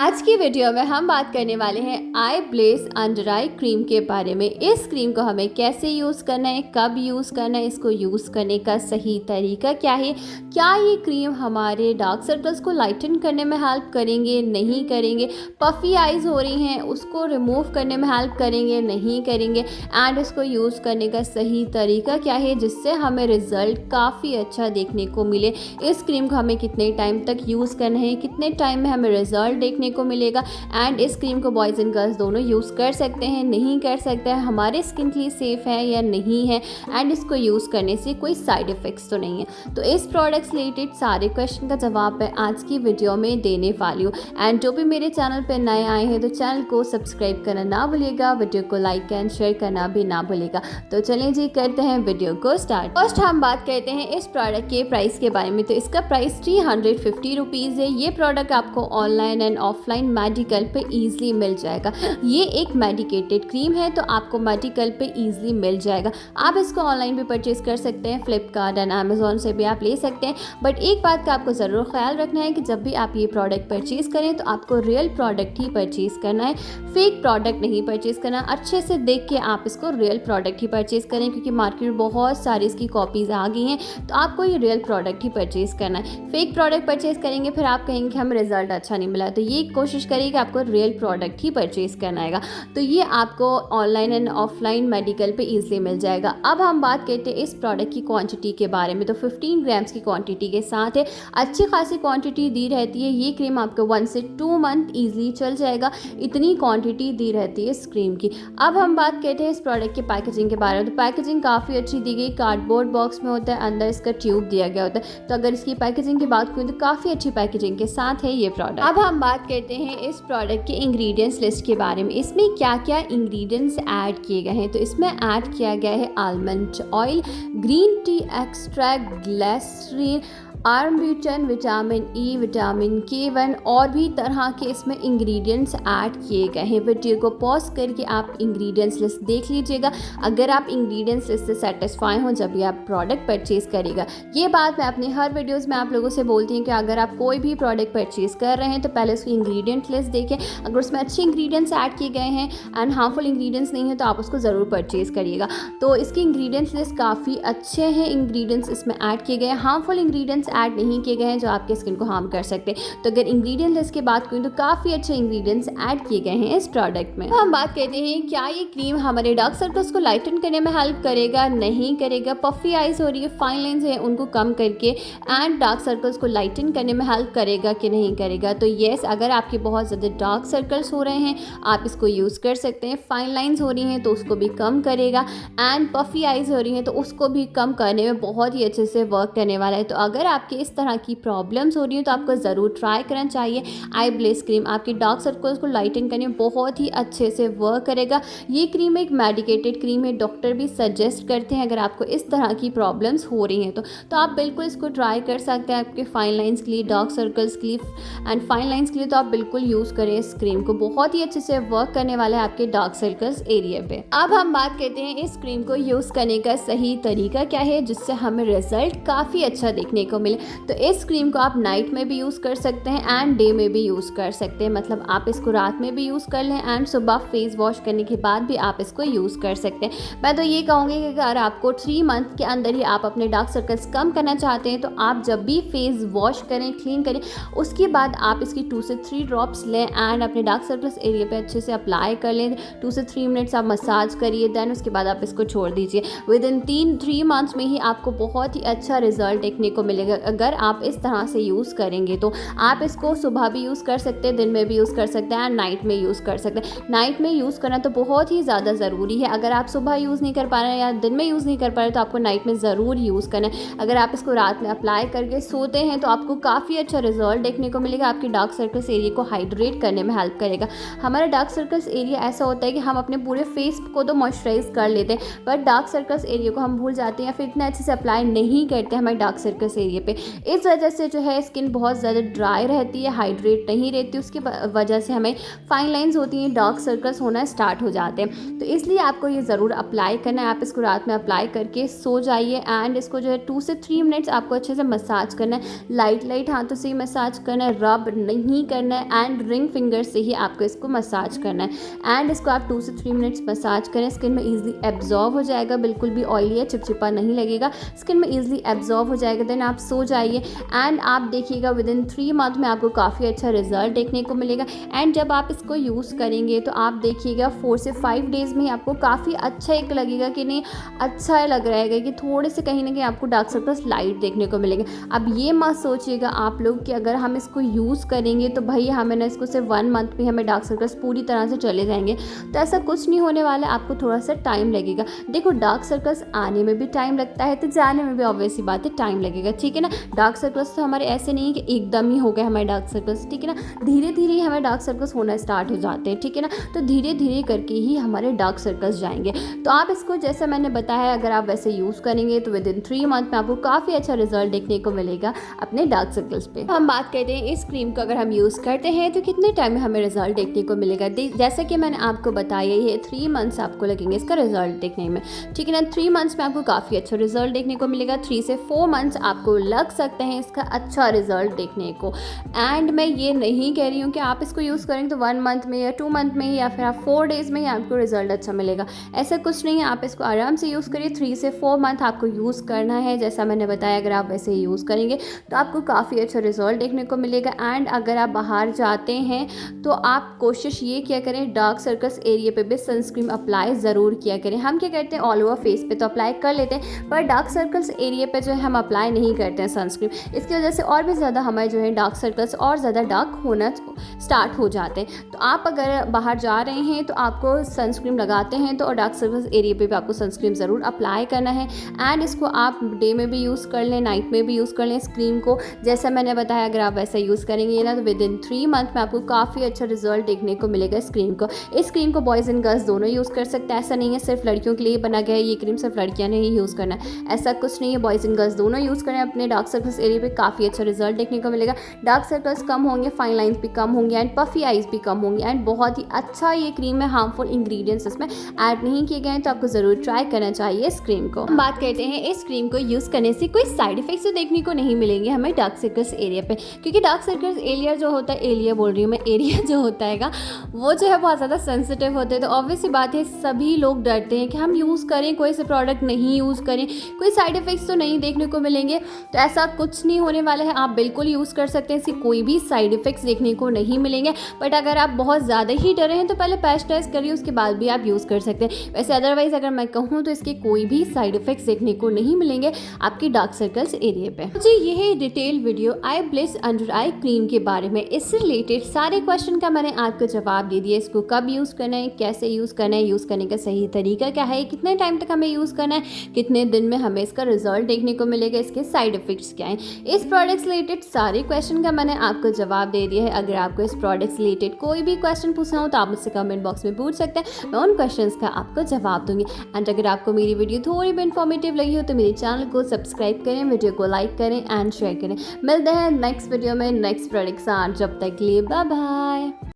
आज की वीडियो में हम बात करने वाले हैं आई ब्लेस अंडर आई क्रीम के बारे में। इस क्रीम को हमें कैसे यूज़ करना है, कब यूज़ करना है, इसको यूज़ करने का सही तरीका क्या है, क्या ये क्रीम हमारे डार्क सर्कल्स को लाइटन करने में हेल्प करेंगे, नहीं करेंगे, पफ़ी आइज़ हो रही हैं उसको रिमूव करने में हेल्प करेंगे, नहीं करेंगे, एंड इसको यूज़ करने का सही तरीका क्या है जिससे हमें रिज़ल्ट काफ़ी अच्छा देखने को मिले। इस क्रीम को हमें कितने टाइम तक यूज़ करना है, कितने टाइम में हमें रिज़ल्ट देखने को मिलेगा, एंड इस क्रीम को बॉयज़ एंड गर्ल्स दोनों यूज़ कर सकते हैं, नहीं कर सकते हैं, हमारे स्किन के लिए सेफ़ है या नहीं है, एंड इसको यूज़ करने से कोई साइड इफ़ेक्ट्स तो नहीं है। तो इस प्रोडक्ट से रिलेटेड सारे क्वेश्चन का जवाब मैं आज की वीडियो में देने वाली हूँ। एंड जो भी मेरे चैनल पर नए आए हैं तो चैनल को सब्सक्राइब करना ना भूलिएगा, वीडियो को लाइक एंड शेयर करना भी ना भूलिएगा। तो चलिए जी करते हैं वीडियो को स्टार्ट। फर्स्ट हम बात करते हैं इस प्रोडक्ट के प्राइस के बारे में। तो इसका प्राइस 350 रुपीज़ है। ये प्रोडक्ट आपको ऑनलाइन एंड ऑफलाइन मेडिकल पे ईजिली मिल जाएगा। ये एक मेडिकेटेड क्रीम है तो आपको मेडिकल पे ईजिली मिल जाएगा। आप इसको ऑनलाइन भी परचेज़ कर सकते हैं, फ्लिपकार्ट एंड अमेज़ॉन से भी आप ले सकते हैं। बट एक बात का आपको ज़रूर ख्याल रखना है कि जब भी आप ये प्रोडक्ट परचेज़ करें तो आपको रियल प्रोडक्ट ही परचेज़ करना है, फेक प्रोडक्ट नहीं परचेज़ करना। अच्छे से देख के आप इसको रियल प्रोडक्ट ही परचेज़ करें क्योंकि मार्केट में बहुत सारी इसकी कॉपीज़ आ गई हैं, तो आपको ये रियल प्रोडक्ट ही परचेज़ करना है। फेक प्रोडक्ट परचेज़ करेंगे फिर आप कहेंगे कि हमें रिजल्ट अच्छा नहीं मिला, तो ये कोशिश करिए कि आपको रियल प्रोडक्ट ही परचेज़ करना है। तो ये आपको ऑनलाइन एंड ऑफलाइन मेडिकल पे ईजिली मिल जाएगा। अब हम बात करते हैं इस प्रोडक्ट की क्वांटिटी के बारे में। तो 15 ग्राम्स की क्वांटिटी के साथ है, अच्छी खासी क्वांटिटी दी रहती है। ये क्रीम आपको 1 से 2 मंथ ईजिली चल जाएगा, इतनी क्वांटिटी दी रहती है इस क्रीम की। अब हम बात करते हैं इस प्रोडक्ट के पैकेजिंग के बारे में। तो पैकेजिंग काफ़ी अच्छी दी गई, कार्डबोर्ड बॉक्स में होता है, अंदर इसका ट्यूब दिया गया होता है। तो अगर इसकी पैकेजिंग की बात करूँ तो काफ़ी अच्छी पैकेजिंग के साथ है ये प्रोडक्ट। अब हम बात करते हैं इस प्रोडक्ट के इंग्रेडिएंट्स लिस्ट के बारे में। इसमें क्या क्या इंग्रेडिएंट्स ऐड किए गए हैं। तो इसमें ऐड किया गया है almond oil, green tea extract, glycerin, आर्मब्यूटन, विटामिन ई, विटामिन K1 और भी तरह के इसमें इंग्रेडिएंट्स ऐड किए गए हैं। वीडियो को पॉज करके आप इंग्रेडिएंट्स लिस्ट देख लीजिएगा अगर आप इंग्रेडिएंट्स लिस्ट से सेटिस्फाई हों जब भी आप प्रोडक्ट परचेज़ करेगा। ये बात मैं अपनी हर वीडियोज़ में आप लोगों से बोलती हूँ कि अगर आप कोई भी प्रोडक्ट परचेज़ कर रहे हैं तो पहले उसकी इंग्रेडिएंट लिस्ट देखें। अगर उसमें अच्छे इंग्रेडिएंट्स ऐड किए गए हैं एंड हार्मफुल इंग्रेडिएंट्स नहीं है तो आप उसको ज़रूर परचेज़ करिएगा। तो इसकी इंग्रेडिएंट्स लिस्ट काफ़ी अच्छे हैं, इंग्रेडिएंट्स इसमें ऐड किए गए हैं, हार्मफुल इंग्रेडिएंट्स ऐड नहीं किए गए हैं जो आपके स्किन को हार्म कर सकते हैं। तो अगर इंग्रेडिएंट लिस्ट की बात करूँ तो काफ़ी अच्छे इंग्रेडिएंट्स ऐड किए गए हैं इस प्रोडक्ट में। हम बात करते हैं क्या ये क्रीम हमारे डार्क सर्कल्स को लाइटन करने में हेल्प करेगा, नहीं करेगा, पफी आइज हो रही है, फाइन लाइंस है उनको कम करके एंड डार्क सर्कल्स को लाइटन करने में हेल्प करेगा कि नहीं करेगा। तो येस, अगर आपके बहुत ज़्यादा डार्क सर्कल्स हो रहे हैं आप इसको यूज़ कर सकते हैं। फाइन लाइंस हो रही हैं तो उसको भी कम करेगा एंड पफी आइज हो रही हैं तो उसको भी कम करने में बहुत ही अच्छे से वर्क करने वाला है। तो अगर आपके इस तरह की प्रॉब्लम्स हो रही हैं तो आपको ज़रूर ट्राई करना चाहिए। आई ब्लेस क्रीम आपके डार्क सर्कल्स को लाइटन करने में बहुत ही अच्छे से वर्क करेगा। ये क्रीम एक मेडिकेटेड क्रीम है, डॉक्टर भी सजेस्ट करते हैं अगर आपको इस तरह की प्रॉब्लम्स हो रही हैं तो आप बिल्कुल इसको ट्राई कर सकते हैं आपके फाइन लाइंस के लिए, डार्क सर्कल्स के लिए एंड फाइन लाइंस के लिए। तो आप बिल्कुल यूज़ करें इस क्रीम को, बहुत ही अच्छे से वर्क करने वाला है आपके डार्क सर्कल्स एरिया पे। अब हम बात करते हैं इस क्रीम को यूज़ करने का सही तरीका क्या है जिससे हमें रिजल्ट काफ़ी अच्छा देखने को मिले। तो इस क्रीम को आप नाइट में भी यूज़ कर सकते हैं एंड डे में भी यूज़ कर सकते हैं। मतलब आप इसको रात में भी यूज़ कर लें एंड सुबह फेस वॉश करने के बाद भी आप इसको यूज़ कर सकते हैं। मैं तो ये कहूँगी कि अगर आपको 3 मंथ के अंदर ही आप अपने डार्क सर्कल्स कम करना चाहते हैं तो आप जब भी फेस वॉश करें, क्लीन करें, उसके बाद आप इसकी 2 से 3 ड्रॉप्स लें एंड अपने डार्क सर्कल्स एरिया पे अच्छे से अप्लाई कर लें। 2 से 3 मिनट्स आप मसाज करिए, देन उसके बाद आप इसको छोड़ दीजिए। विद इन 3 मंथ्स में ही आपको बहुत ही अच्छा रिजल्ट देखने को मिलेगा। अगर आप इस तरह से यूज़ करेंगे तो आप इसको सुबह भी यूज़ कर सकते हैं, दिन में भी यूज़ कर सकते हैं एंड नाइट में यूज़ कर सकते हैं। नाइट में यूज़ करना तो बहुत ही ज़्यादा ज़रूरी है। अगर आप सुबह यूज़ नहीं कर पा रहे हैं या दिन में यूज़ नहीं कर पा रहे तो आपको नाइट में ज़रूर यूज़ करना है। अगर आप इसको रात में अप्लाई करके सोते हैं तो आपको काफ़ी अच्छा रिजल्ट देखने को मिलेगा। आपके डार्क सर्कल्स एरिया को हाइड्रेट करने में हेल्प करेगा। हमारा डार्क सर्कल्स एरिया ऐसा होता है कि हम अपने पूरे फेस को तो मॉइस्चराइज कर लेते हैं बट डार्क सर्कल्स एरिया को हम भूल जाते हैं या फिर इतना अच्छे से अप्लाई नहीं करते हमारे डार्क सर्कल्स एरिया पे। इस वजह से जो है स्किन बहुत ज़्यादा ड्राई रहती है, हाइड्रेट नहीं रहती, उसकी वजह से हमें फाइन लाइंस होती हैं, डार्क सर्कल्स होना स्टार्ट हो जाते हैं। तो इसलिए आपको ये ज़रूर अप्लाई करना है। आप इसको रात में अप्लाई करके सो जाइए एंड इसको जो है 2 से 3 मिनट्स आपको अच्छे से मसाज करना है। लाइट हाथों से ही मसाज करना है, रब नहीं करना है एंड रिंग फिंगर से ही आपको इसको मसाज करना है। एंड इसको आप 2 से 3 मिनट्स मसाज करें, स्किन में ईजिली एब्जॉर्ब हो जाएगा, बिल्कुल भी ऑयली या चिपचिपा नहीं लगेगा, स्किन में ईजिली एब्जॉर्ब हो जाएगा। देन आप सो जाइए एंड आप देखिएगा विदिन 3 मंथ में आपको काफ़ी अच्छा रिजल्ट देखने को मिलेगा। एंड जब आप इसको यूज़ करेंगे तो आप देखिएगा 4 से 5 डेज़ में ही आपको काफ़ी अच्छा एक लगेगा कि नहीं, अच्छा लग रहेगा कि थोड़े से कहीं ना कहीं आपको डार्क सर्कल्स लाइट देखने को मिलेंगे। अब ये मत सोचिएगा आप लोग कि अगर हम इसको यूज़ करेंगे तो भाई हमें ना इसको सिर्फ 1 मंथ में हमें डार्क सर्कल्स पूरी तरह से चले जाएंगे, तो ऐसा कुछ नहीं होने वाला है। आपको थोड़ा सा टाइम लगेगा। देखो डार्क सर्कल्स आने में भी टाइम लगता है तो जाने में भी ऑब्वियस सी बात है टाइम लगेगा, ठीक है ना। डार्क सर्कल्स तो हमारे ऐसे नहीं है कि एकदम ही हो गए हमारे डार्क सर्कल्स, ठीक है ना। धीरे धीरे ही हमारे डार्क सर्कल्स होना स्टार्ट हो जाते हैं, ठीक है ना। तो धीरे धीरे करके ही हमारे डार्क सर्कल्स जाएंगे। तो आप इसको जैसे मैंने बताया अगर आप वैसे यूज़ करेंगे तो विद इन 3 मंथ में आपको काफ़ी अच्छा रिजल्ट देखने को मिलेगा अपने डार्क सर्कल्स पे। हम बात करते हैं इस क्रीम को अगर हम यूज़ करते हैं तो कितने टाइम में हमें रिजल्ट देखने को मिलेगा। जैसे कि मैंने आपको बताया ये 3 मंथ्स आपको लगेंगे इसका रिजल्ट देखने में, ठीक है ना। 3 मंथ्स में आपको काफ़ी अच्छा रिजल्ट देखने को मिलेगा। 3 से 4 मंथ्स आपको लग सकते हैं इसका अच्छा रिजल्ट देखने को। एंड मैं ये नहीं कह रही हूँ कि आप इसको यूज़ करेंगे तो 1 मंथ में या 2 मंथ में या फिर आप 4 डेज़ में ही आपको रिजल्ट अच्छा मिलेगा, ऐसा कुछ नहीं है। आप इसको आराम से यूज़ करिए। 3 से 4 मंथ आपको यूज़ करना है, जैसा मैंने बताया अगर आप वैसे ही यूज़ करेंगे तो आपको काफ़ी अच्छा रिजल्ट देखने को मिलेगा। एंड अगर आप बाहर जाते हैं तो आप कोशिश ये किया करें डार्क सर्कल्स एरिया पे भी सनस्क्रीन अप्लाई ज़रूर किया करें। हम क्या करते हैं ऑल ओवर फेस पे तो अप्लाई कर लेते हैं, पर डार्क सर्कल्स एरिया पे जो है हम अप्लाई नहीं करते हैं सनस्क्रीन। इसकी वजह से और भी ज़्यादा हमारे जो है डार्क सर्कल्स और ज़्यादा डार्क होना स्टार्ट हो जाते हैं। तो आप अगर बाहर जा रहे हैं तो आपको सनस्क्रीन लगाते हैं तो डार्क सर्कल्स एरिया पे भी आपको सनस्क्रीन ज़रूर अप्लाई करना है। एंड इसको आप डे में भी यूज़ कर लें, नाइट में भी यूज़ कर लें इस क्रीम को, जैसा मैंने बताया अगर आप वैसा यूज़ करेंगे ना तो विद इन 3 मंथ में आपको काफ़ी अच्छा रिजल्ट देखने को मिलेगा इस क्रीम को। इस क्रीम को बॉयज़ एंड गर्ल्स दोनों यूज़ कर सकते हैं, ऐसा नहीं है सिर्फ लड़कियों के लिए बना गया है ये क्रीम सिर्फ लड़कियां ने ही यूज़ करना है, ऐसा कुछ नहीं है। बॉयज़ एंड गर्ल्स दोनों यूज़ करें, अपने डार्क सर्कल्स एरिया पे काफ़ी अच्छा रिजल्ट देखने को मिलेगा। डार्क सर्कल्स कम होंगे, फाइन लाइन्स भी कम होंगे एंड पफी आइज भी कम होंगी। एंड बहुत ही अच्छा ये क्रीम है, हार्मफुल इंग्रेडिएंट्स इसमें ऐड नहीं किए गए हैं, तो आपको ज़रूर ट्राई करना चाहिए इस क्रीम को। हम बात करते हैं इस क्रीम को यूज़ करने से कोई साइड इफेक्ट्स तो देखने को नहीं मिलेंगे हमें डार्क सर्कल्स एरिया पे, क्योंकि डार्क सर्कल्स एरिया जो होता है, एरिया बोल रही हूँ मैं, एरिया जो होता है वो जो है बहुत ज़्यादा सेंसिटिव होते हैं। तो ऑब्वियस सी बात है सभी लोग डरते हैं कि हम यूज़ करें कोई से प्रोडक्ट नहीं यूज़ करें, कोई साइड इफेक्ट्स तो नहीं देखने को मिलेंगे। तो ऐसा कुछ नहीं होने वाला है, आप बिल्कुल यूज़ कर सकते हैं, इससे कोई भी साइड इफेक्ट्स देखने को नहीं मिलेंगे। बट अगर आप बहुत ज़्यादा ही डरे हैं तो पहले पैच टेस्ट करिए, उसके बाद भी आप यूज़ कर सकते हैं। वैसे अदरवाइज़ अगर मैं कहूँ तो इसके कोई भी साइड इफेक्ट्स देखने को नहीं मिलेंगे आपकी डार्क सर्कल्स एरिया पे। जी ये है डिटेल वीडियो आई ब्लिस अंडर आई क्रीम के बारे में। इससे रिलेटेड सारे क्वेश्चन का मैंने आपको जवाब दे दिया। इसको कब यूज़ करना है, कैसे यूज़ करना है, यूज़ करने का सही तरीका क्या है, कितने टाइम तक हमें यूज़ करना है, कितने दिन में हमें इसका रिजल्ट देखने को मिलेगा, इसके साइड इफेक्ट्स क्या हैं, इस प्रोडक्ट से रिलेटेड सारे क्वेश्चन का मैंने आपको जवाब दे दिया है। अगर आपको इस प्रोडक्ट से रिलेटेड कोई भी क्वेश्चन पूछना हो तो आप मुझसे कमेंट बॉक्स में पूछ सकते हैं, मैं उन क्वेश्चंस का आपको जवाब दूंगी। एंड अगर आपको मेरी वीडियो थोड़ी भी इन्फॉर्मेटिव लगी हो तो मेरे चैनल को सब्सक्राइब करें, वीडियो को लाइक करें एंड शेयर करें। मिलते हैं नेक्स्ट वीडियो में नेक्स्ट प्रोडक्ट के साथ, जब तक के लिए बाय बाय।